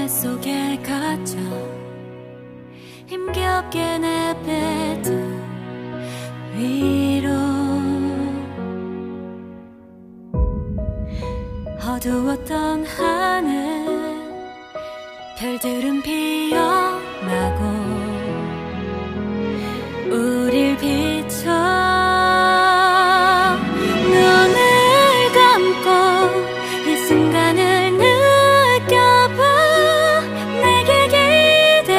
속에 갇혀 힘겹게 내 베드 위로 어두웠던 하늘 별들은 피어나고 우릴 비춰 눈을 감고 이 순간을 느껴봐 내게 기대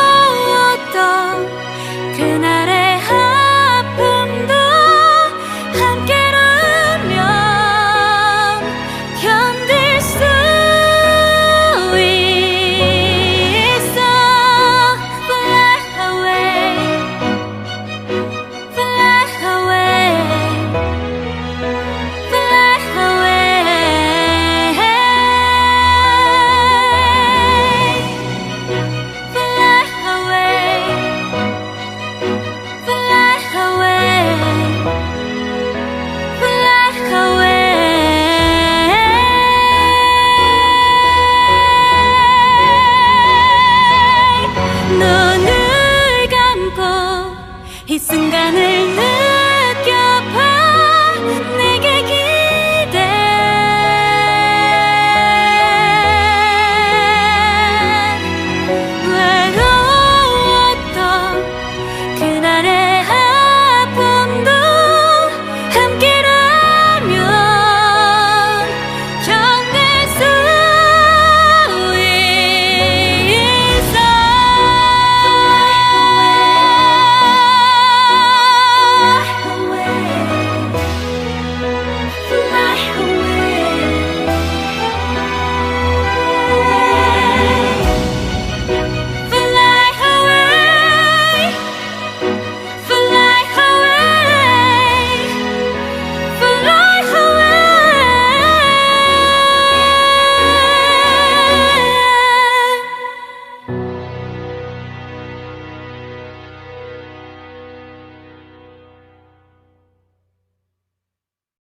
외로웠던 그날의 아픔도 함께라면 견딜 수 있어. Fly away, fly away, fly away, fly away, fly away, fly away. 눈을 감고 이 순간을